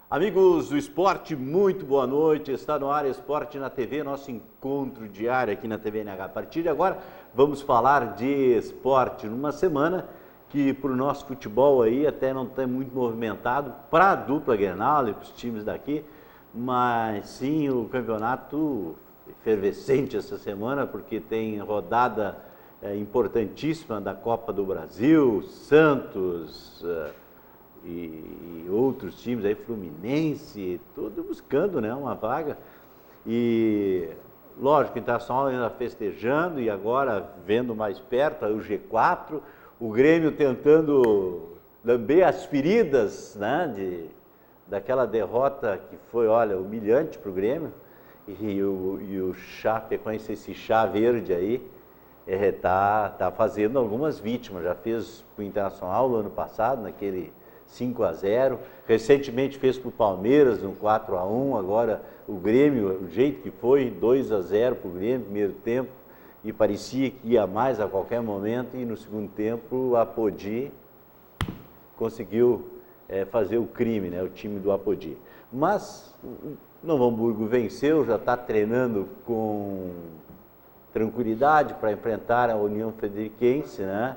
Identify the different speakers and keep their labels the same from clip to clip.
Speaker 1: Amigos do esporte, muito boa noite. Está no ar Esporte na TV, nosso encontro diário aqui na TV NH. A partir de agora, vamos falar de esporte numa semana que para o nosso futebol aí até não está muito movimentado para a dupla Grenal e para os times daqui, mas sim o campeonato efervescente essa semana, porque tem rodada importantíssima da Copa do Brasil, Santos e outros times aí, Fluminense, tudo buscando, né, uma vaga. E lógico, o Internacional ainda festejando e agora vendo mais perto aí o G4, o Grêmio tentando lamber as feridas, né, daquela derrota que foi, olha, humilhante para o Grêmio. E o Chapecoense, esse chá verde aí, tá fazendo algumas vítimas. Já fez para o Internacional no ano passado, naquele 5-0, recentemente fez para o Palmeiras um 4-1, agora o Grêmio, o jeito que foi, 2-0 para o Grêmio, primeiro tempo, e parecia que ia mais a qualquer momento, e no segundo tempo o Apodi conseguiu fazer o crime, né, o time do Apodi. Mas o Novo Hamburgo venceu, já está treinando com tranquilidade para enfrentar a União Frederiquense, né?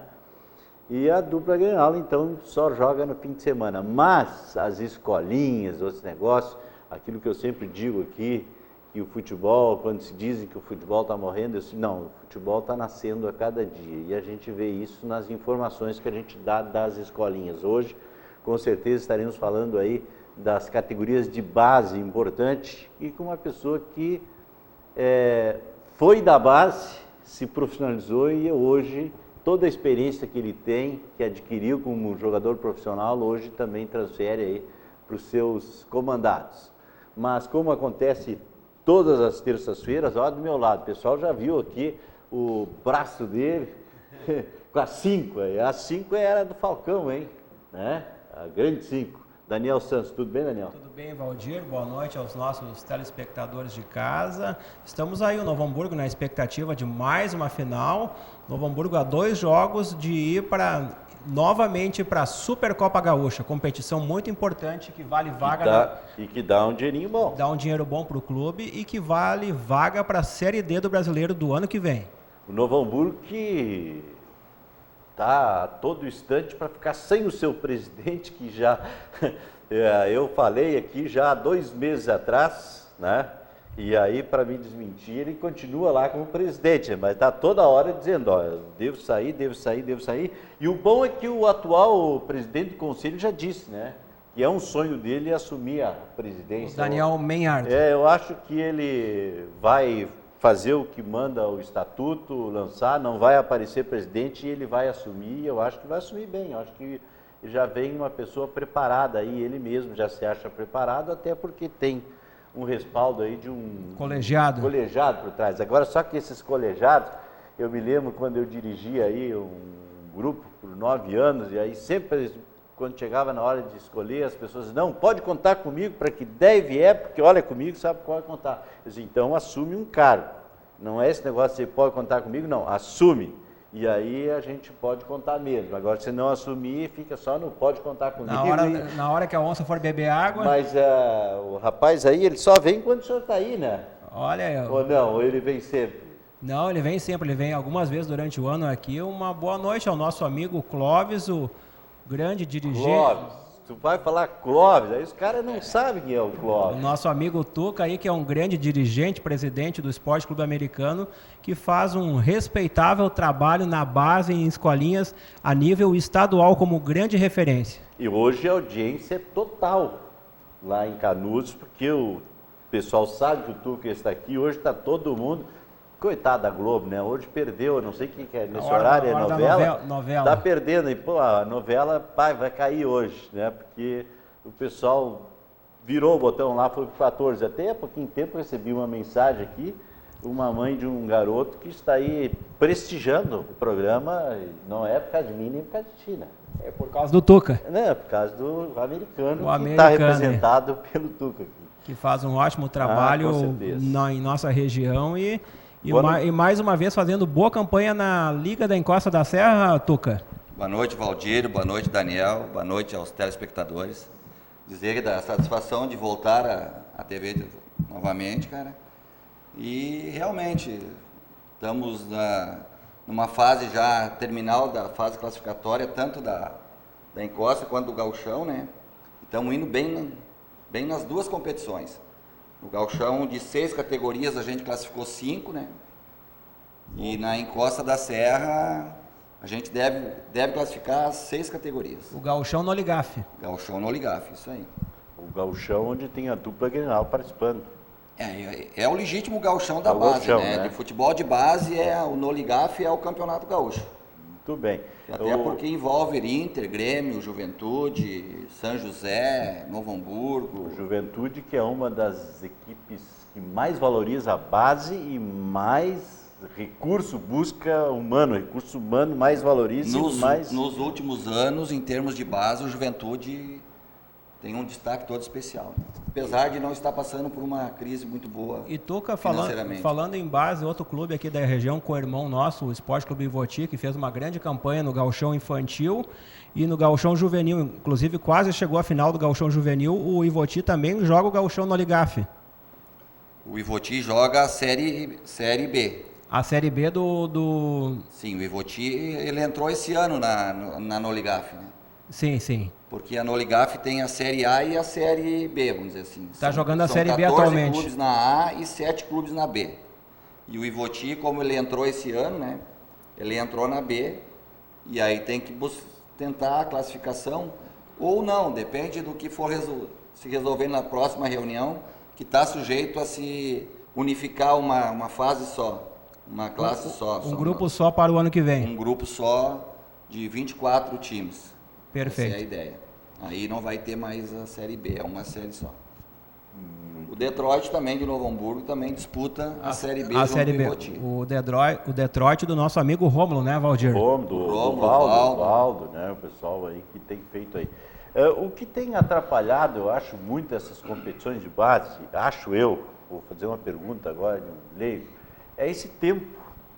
Speaker 1: E a dupla Grenal, então, só joga no fim de semana. Mas as escolinhas, os negócios, aquilo que eu sempre digo aqui, que o futebol, quando se dizem que o futebol está morrendo, eu digo, não, o futebol está nascendo a cada dia. E a gente vê isso nas informações que a gente dá das escolinhas. Hoje, com certeza, estaremos falando aí das categorias de base importante e com uma pessoa que foi da base, se profissionalizou e hoje toda a experiência que ele tem, que adquiriu como jogador profissional, hoje também transfere aí para os seus comandados. Mas como acontece todas as terças-feiras, olha do meu lado, o pessoal já viu aqui o braço dele com a 5. A 5 era do Falcão, hein? Né? A grande 5. Daniel Santos, tudo bem, Daniel?
Speaker 2: Tudo bem, Valdir. Boa noite aos nossos telespectadores de casa. Estamos aí, o Novo Hamburgo, na expectativa de mais uma final. Novo Hamburgo a 2 jogos de ir novamente para a Supercopa Gaúcha, competição muito importante que vale vaga...
Speaker 1: E que dá um dinheirinho bom.
Speaker 2: Dá um dinheiro bom para o clube e que vale vaga para a Série D do Brasileiro do ano que vem.
Speaker 1: O Novo Hamburgo que está a todo instante para ficar sem o seu presidente, que já eu falei aqui já há 2 meses atrás, né? E aí, para me desmentir, ele continua lá como presidente, mas está toda hora dizendo, ó, devo sair, devo sair, devo sair. E o bom é que o atual presidente do conselho já disse, né? Que é um sonho dele assumir a presidência.
Speaker 2: O Daniel Menhard.
Speaker 1: Eu acho que ele vai fazer o que manda o estatuto, lançar, não vai aparecer presidente e ele vai assumir. Eu acho que vai assumir bem, eu acho que já vem uma pessoa preparada aí, ele mesmo já se acha preparado, até porque tem um respaldo aí de um colegiado por trás. Agora, só que esses colegiados, eu me lembro quando eu dirigia aí um grupo por 9 anos, e aí sempre, quando chegava na hora de escolher, as pessoas diziam, não, pode contar comigo para que deve porque olha comigo, sabe qual é contar. Eu disse, então assume um cargo. Não é esse negócio de você pode contar comigo, não, assume. E aí a gente pode contar mesmo. Agora, se não assumir, fica só não pode contar comigo.
Speaker 2: Na hora que a onça for beber água...
Speaker 1: Mas o rapaz aí, ele só vem quando o senhor está aí, né?
Speaker 2: Olha...
Speaker 1: Ou não, ou ele vem sempre?
Speaker 2: Não, ele vem sempre, ele vem algumas vezes durante o ano aqui. Uma boa noite ao nosso amigo Clóvis, o grande dirigente...
Speaker 1: Clóvis, tu vai falar Clóvis, aí os caras não sabem quem é o Clóvis.
Speaker 2: O nosso amigo Tuca aí, que é um grande dirigente, presidente do Esporte Clube Americano, que faz um respeitável trabalho na base em escolinhas a nível estadual como grande referência.
Speaker 1: E hoje a audiência é total lá em Canudos, porque o pessoal sabe que o Tuca está aqui, hoje está todo mundo... Coitado da Globo, né? Hoje perdeu, não sei o que é nesse horário, é novela. Tá perdendo, e pô, a novela vai cair hoje, né? Porque o pessoal virou o botão lá, foi para 14. Até há pouquinho tempo eu recebi uma mensagem aqui uma mãe de um garoto que está aí prestigiando o programa, não é por causa de mim nem por causa de ti, né?
Speaker 2: É por causa do Tuca.
Speaker 1: Não, é por causa do americano,
Speaker 2: O
Speaker 1: que está
Speaker 2: americano,
Speaker 1: representado pelo Tuca aqui.
Speaker 2: Que faz um ótimo trabalho em nossa região e mais uma vez fazendo boa campanha na Liga da Encosta da Serra, Tuca.
Speaker 3: Boa noite, Valdir, boa noite, Daniel, boa noite aos telespectadores. Dizer da satisfação de voltar à TV novamente, cara. E realmente estamos numa fase já terminal da fase classificatória, tanto da Encosta quanto do Gauchão, né? Estamos indo bem nas duas competições. No Gauchão, de 6 categorias, a gente classificou 5, né? E na Encosta da Serra, a gente deve classificar 6 categorias.
Speaker 2: O Gauchão no Oligaf.
Speaker 3: Gauchão no Oligaf, isso aí.
Speaker 1: O Gauchão, onde tem a dupla Grenal participando.
Speaker 3: É o legítimo gauchão da base,
Speaker 1: gauchão,
Speaker 3: né?
Speaker 1: né?
Speaker 3: De futebol de base, o Noligaf é o campeonato gaúcho.
Speaker 1: Muito bem.
Speaker 3: Até porque envolve Inter, Grêmio, Juventude, São José, Novo Hamburgo.
Speaker 1: Juventude, que é uma das equipes que mais valoriza a base e mais recurso humano mais valoriza.
Speaker 3: Nos últimos anos, em termos de base, o Juventude tem um destaque todo especial. Apesar de não estar passando por uma crise muito boa.
Speaker 2: E Tuca, falando em base, outro clube aqui da região, com o irmão nosso, o Esporte Clube Ivoti, que fez uma grande campanha no Gauchão Infantil e no Gauchão Juvenil. Inclusive, quase chegou à final do Gauchão Juvenil. O Ivoti também joga o Gauchão no Oligaf.
Speaker 3: O Ivoti joga a série B.
Speaker 2: A Série B do...
Speaker 3: Sim, o Ivoti, ele entrou esse ano na Noligaf, né?
Speaker 2: Sim.
Speaker 3: Porque a Noligaf tem a Série A e a Série B, vamos dizer assim.
Speaker 2: Está jogando a Série B atualmente.
Speaker 3: 14 clubes na A e 7 clubes na B. E o Ivoti, como ele entrou esse ano, né? Ele entrou na B e aí tem que tentar a classificação ou não, depende do que for se resolver na próxima reunião, que está sujeito a se unificar uma fase só, uma classe só.
Speaker 2: Um grupo só para o ano que vem.
Speaker 3: Um grupo só de 24 times.
Speaker 2: Perfeito.
Speaker 3: Essa é a ideia. Aí não vai ter mais a Série B, é uma série só. O Detroit também, de Novo Hamburgo, também disputa a Série B.
Speaker 2: A Série B. O Detroit do nosso amigo Rômulo, né, Valdir?
Speaker 1: Do Valdo, né, o pessoal aí que tem feito aí. O que tem atrapalhado, eu acho, muito essas competições de base, vou fazer uma pergunta agora de um leigo, é esse tempo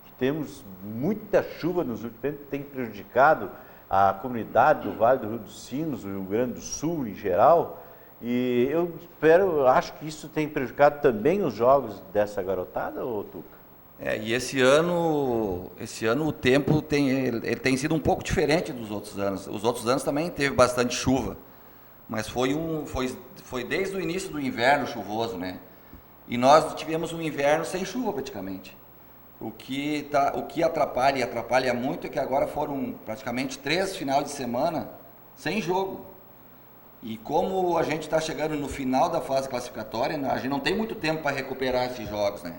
Speaker 1: que temos muita chuva nos últimos tempos, tem prejudicado a comunidade do Vale do Rio dos Sinos, o Rio Grande do Sul em geral, e eu acho que isso tem prejudicado também os jogos dessa garotada, ou Tuca?
Speaker 3: E esse ano o tempo tem sido um pouco diferente dos outros anos. Os outros anos também teve bastante chuva, mas foi desde o início do inverno chuvoso, né? E nós tivemos um inverno sem chuva praticamente. O que atrapalha muito é que agora foram praticamente 3 finais de semana sem jogo. E como a gente está chegando no final da fase classificatória, a gente não tem muito tempo para recuperar esses jogos, né?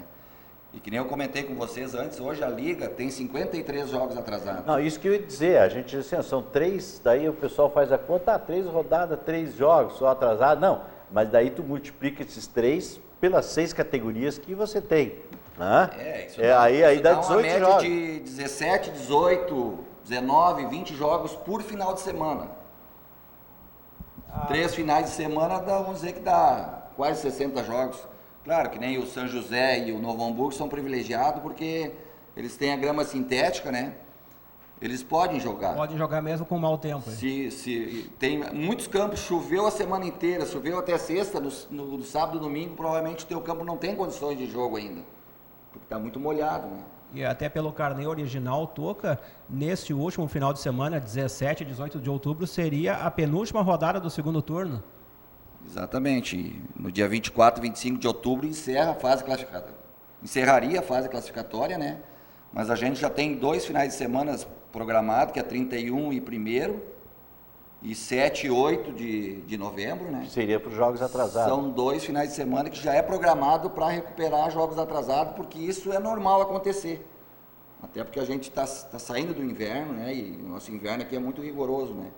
Speaker 3: E que nem eu comentei com vocês antes, hoje a Liga tem 53 jogos atrasados.
Speaker 1: Não, isso que eu ia dizer, a gente assim, são 3, daí o pessoal faz a conta, 3 rodadas, 3 jogos, só atrasado, não. Mas daí tu multiplica esses 3 pelas 6 categorias que você tem. Né? Aí dá 18
Speaker 3: uma média
Speaker 1: jogos.
Speaker 3: De 17, 18, 19, 20 jogos por final de semana. 3 finais de semana, vamos dizer que dá quase 60 jogos. Claro que nem o São José e o Novo Hamburgo são privilegiados porque eles têm a grama sintética, né? Eles podem jogar.
Speaker 2: Podem jogar mesmo com mau tempo.
Speaker 3: Se tem muitos campos, choveu a semana inteira, choveu até sexta, no sábado e domingo, provavelmente o teu campo não tem condições de jogo ainda. Porque está muito molhado, né?
Speaker 2: E até pelo carnê original, Tuca, neste último final de semana, 17 e 18 de outubro, seria a penúltima rodada do segundo turno.
Speaker 3: Exatamente. No dia 24 e 25 de outubro encerraria a fase classificatória, né? Mas a gente já tem 2 finais de semana programados, que é 31 e 1º, e 7 e 8 de novembro, né?
Speaker 1: Seria para os jogos atrasados.
Speaker 3: São 2 finais de semana que já é programado para recuperar jogos atrasados, porque isso é normal acontecer. Até porque a gente está saindo do inverno, né? E o nosso inverno aqui é muito rigoroso, né?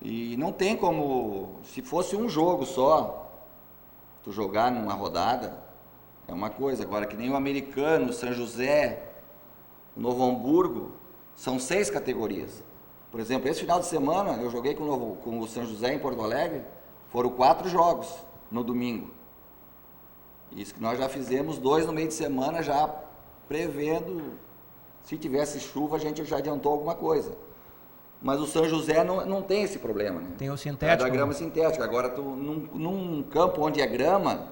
Speaker 3: E não tem como, se fosse um jogo só, tu jogar numa rodada, É uma coisa. Agora, que nem o Americano, o São José, o Novo Hamburgo, são 6 categorias. Por exemplo, esse final de semana eu joguei com o São José em Porto Alegre, foram 4 jogos no domingo. Isso que nós já fizemos 2 no meio de semana, já prevendo, se tivesse chuva a gente já adiantou alguma coisa. Mas o São José não tem esse problema, né?
Speaker 2: Tem o sintético.
Speaker 3: É da grama sintética. Agora, num campo onde é grama,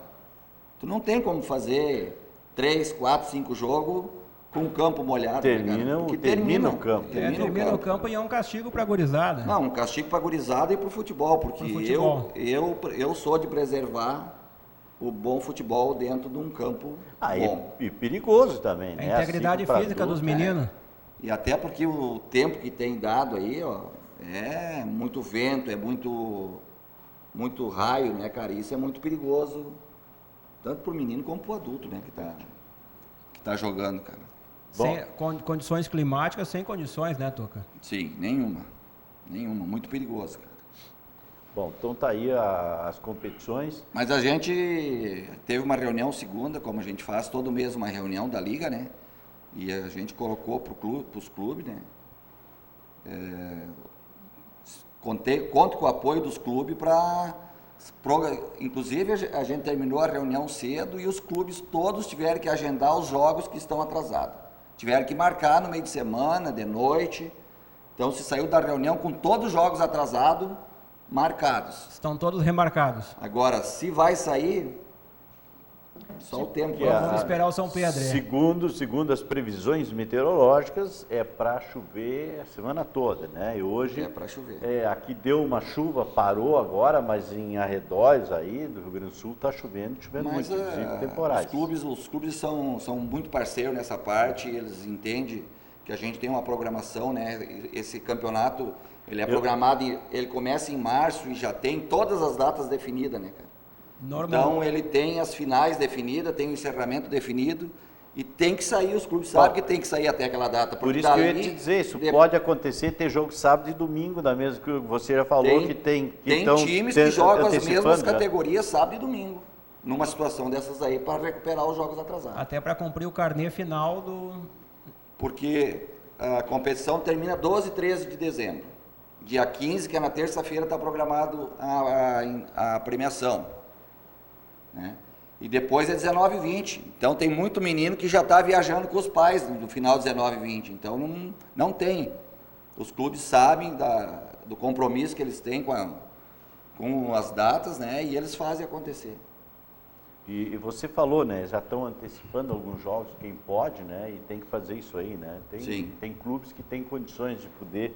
Speaker 3: tu não tem como fazer 3, 4, 5 jogos com o campo molhado.
Speaker 1: Termina o campo.
Speaker 2: Termina o campo e é um castigo para a gurizada.
Speaker 3: Não, um castigo para a gurizada e para o futebol, porque eu sou de preservar o bom futebol dentro de um campo bom.
Speaker 1: E perigoso também, né?
Speaker 2: A integridade física dos meninos.
Speaker 3: E até porque o tempo que tem dado aí, ó, é muito vento, é muito raio, né, cara? Isso é muito perigoso, tanto para o menino como para o adulto, né, que tá jogando, cara.
Speaker 2: Sem condições climáticas, sem condições, né, Tuca?
Speaker 3: Sim, nenhuma, muito perigoso, cara.
Speaker 1: Bom, então tá aí as competições.
Speaker 3: Mas a gente teve uma reunião segunda, como a gente faz todo mês, uma reunião da Liga, né? E a gente colocou para os clubes, né? Conto com o apoio dos clubes para... Inclusive, a gente terminou a reunião cedo e os clubes todos tiveram que agendar os jogos que estão atrasados. Tiveram que marcar no meio de semana, de noite. Então, se saiu da reunião com todos os jogos atrasados, marcados.
Speaker 2: Estão todos remarcados.
Speaker 3: Agora, se vai sair, só o tempo.
Speaker 2: Vamos esperar o São Pedro.
Speaker 1: Segundo as previsões meteorológicas, é para chover a semana toda, né? E hoje
Speaker 3: é para chover.
Speaker 1: Aqui deu uma chuva, parou agora, mas em arredores aí do Rio Grande do Sul está chovendo muito, inclusive temporais.
Speaker 3: Os clubes são muito parceiros nessa parte, eles entendem que a gente tem uma programação, né? Esse campeonato, ele é programado, ele começa em março e já tem todas as datas definidas, né, cara? Normal. Então ele tem as finais definidas, tem o encerramento definido e tem que sair, os clubes sabem que tem que sair até aquela data.
Speaker 1: Por isso que eu ia te dizer, isso pode acontecer, ter jogo sábado e domingo, da mesma que você já falou, que tem...
Speaker 3: Tem times que jogam as mesmas categorias sábado e domingo, numa situação dessas aí, para recuperar os jogos atrasados.
Speaker 2: Até para cumprir o carnê final do...
Speaker 3: Porque a competição termina 12 e 13 de dezembro. Dia 15, que é na terça-feira, está programado a premiação. Né? E depois é 19 e 20. Então tem muito menino que já está viajando com os pais no final de 19 e 20. Então não tem. Os clubes sabem do compromisso que eles têm com as datas, né? E eles fazem acontecer.
Speaker 1: E você falou, né? Já estão antecipando alguns jogos, quem pode, né? E tem que fazer isso aí, né? Tem clubes que têm condições de poder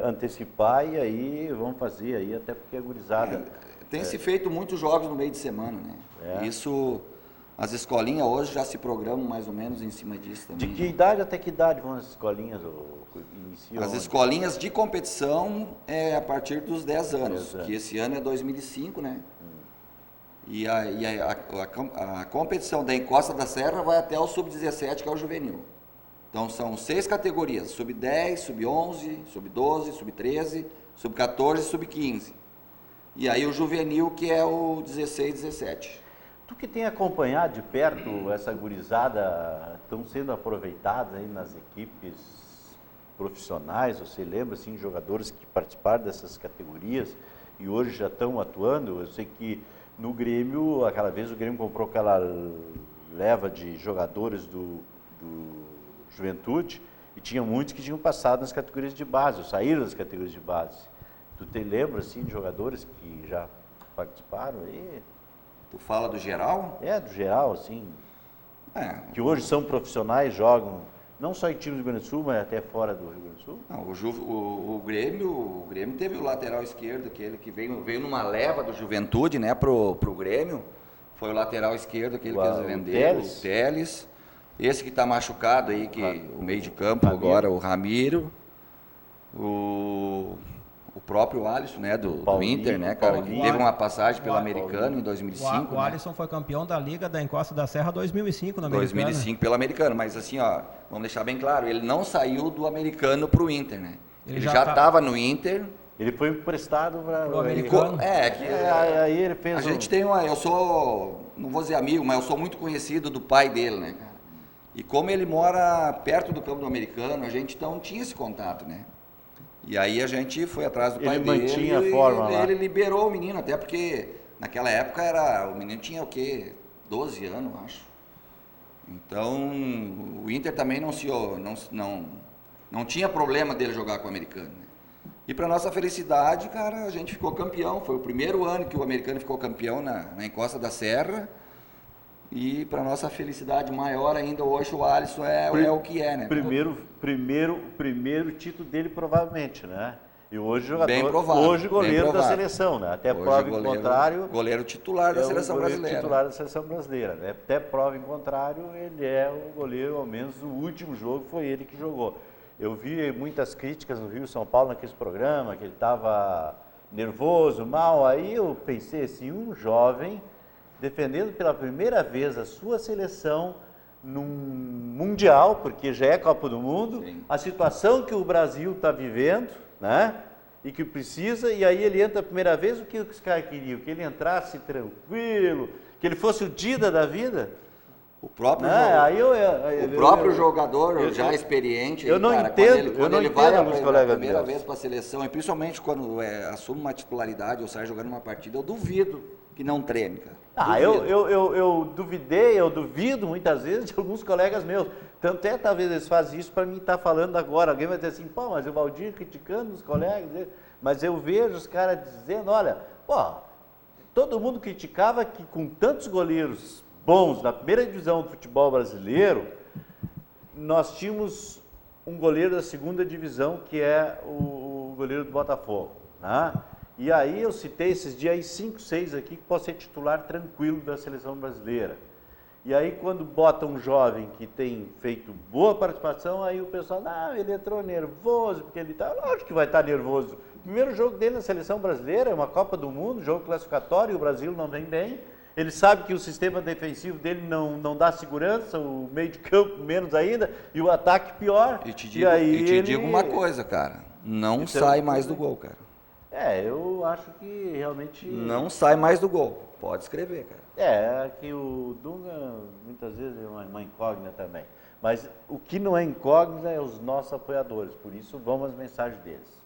Speaker 1: antecipar e aí vão fazer aí, até porque a gurizada...
Speaker 3: Tem se feito muitos jogos no meio de semana, né? Isso, as escolinhas hoje já se programam mais ou menos em cima disso também.
Speaker 1: De que idade até que idade vão as escolinhas iniciam?
Speaker 3: As escolinhas de competição é a partir dos 10 anos, que esse ano é 2005, né? E a competição da Encosta da Serra vai até o Sub-17, que é o juvenil. Então são 6 categorias, Sub-10, Sub-11, Sub-12, Sub-13, Sub-14 e Sub-15. E aí o juvenil, que é o 16, 17.
Speaker 1: Tu que tem acompanhado de perto essa gurizada, estão sendo aproveitadas aí nas equipes profissionais, você lembra, assim, jogadores que participaram dessas categorias e hoje já estão atuando? Eu sei que no Grêmio, aquela vez o Grêmio comprou aquela leva de jogadores do Juventude e tinha muitos que tinham passado nas categorias de base, ou saíram das categorias de base. Tu te lembra, assim, de jogadores que já participaram aí?
Speaker 3: Tu fala do geral?
Speaker 1: Do geral, assim. Que hoje são profissionais, jogam, não só em times do Rio Grande do Sul, mas até fora do Rio Grande do Sul.
Speaker 3: Não, o Grêmio teve o lateral esquerdo, aquele que veio numa leva do Juventude, né, pro Grêmio. Foi o lateral esquerdo, aquele que eles venderam, o Teles. Esse que está machucado aí, o meio de campo agora, o Ramiro. O próprio Alisson, né, do Inter, né, cara, que teve uma passagem pelo Americano em 2005.
Speaker 2: O Alisson foi campeão da Liga da Encosta da Serra 2005 no Americano.
Speaker 3: 2005 pelo Americano, mas assim, ó, vamos deixar bem claro, ele não saiu do Americano pro Inter, né? Ele já estava no Inter.
Speaker 1: Ele foi emprestado para
Speaker 2: o Americano.
Speaker 3: Aí ele fez. A gente tem eu sou não vou dizer amigo, mas eu sou muito conhecido do pai dele, né, cara? E como ele mora perto do campo do Americano, a gente então tinha esse contato, né? E aí a gente foi atrás do pai dele.
Speaker 1: Ele mantinha a forma lá.
Speaker 3: Ele liberou o menino, até porque naquela época o menino tinha o quê? 12 anos, acho. Então, o Inter também não tinha problema dele jogar com o Americano, né? E para nossa felicidade, cara, a gente ficou campeão. Foi o primeiro ano que o Americano ficou campeão na Encosta da Serra. E para nossa felicidade maior ainda, hoje o Alisson é o que é, né?
Speaker 1: Primeiro título dele, provavelmente, né? E hoje jogador,
Speaker 3: bem provável,
Speaker 1: hoje goleiro da seleção, né? Até
Speaker 3: hoje
Speaker 1: prova em contrário.
Speaker 3: Goleiro titular da seleção brasileira.
Speaker 1: Titular da seleção brasileira, né? Até prova em contrário, ele é o goleiro, ao menos o último jogo foi ele que jogou. Eu vi muitas críticas no Rio São Paulo naquele programa, que ele estava nervoso, mal. Aí eu pensei assim, um jovem defendendo pela primeira vez a sua seleção num Mundial, porque já é Copa do Mundo, sim, a situação que o Brasil está vivendo, né? E que precisa, e aí ele entra a primeira vez, o que os caras queriam? Que ele entrasse tranquilo, que ele fosse o Dida da vida.
Speaker 3: O próprio, jogador já experiente,
Speaker 1: eu não
Speaker 3: cara,
Speaker 1: entendo,
Speaker 3: quando ele vai a primeira
Speaker 1: meus.
Speaker 3: vez para a seleção, e principalmente quando assume uma titularidade ou sai jogando uma partida, eu duvido que não treme, cara.
Speaker 1: Eu duvido muitas vezes de alguns colegas meus. Tanto é, talvez eles fazem isso para mim estar falando agora. Alguém vai dizer assim, pô, mas o Valdir criticando os colegas, mas eu vejo os caras dizendo, olha, pô, todo mundo criticava que com tantos goleiros bons na primeira divisão do futebol brasileiro, nós tínhamos um goleiro da segunda divisão, que é o goleiro do Botafogo, né? E aí eu citei esses dias aí 5, 6 aqui que pode ser titular tranquilo da seleção brasileira. E aí quando bota um jovem que tem feito boa participação, aí o pessoal, não, ele entrou nervoso, porque ele tá, lógico que vai estar nervoso. O primeiro jogo dele na seleção brasileira é uma Copa do Mundo, jogo classificatório, e o Brasil não vem bem. Ele sabe que o sistema defensivo dele não dá segurança, o meio de campo menos ainda, e o ataque pior.
Speaker 3: E te digo uma coisa, cara, não sai mais do gol, cara.
Speaker 1: Eu acho que realmente...
Speaker 3: Não sai mais do gol, pode escrever, cara.
Speaker 1: Que o Dunga muitas vezes é uma incógnita também. Mas o que não é incógnita é os nossos apoiadores, por isso vamos às mensagens deles.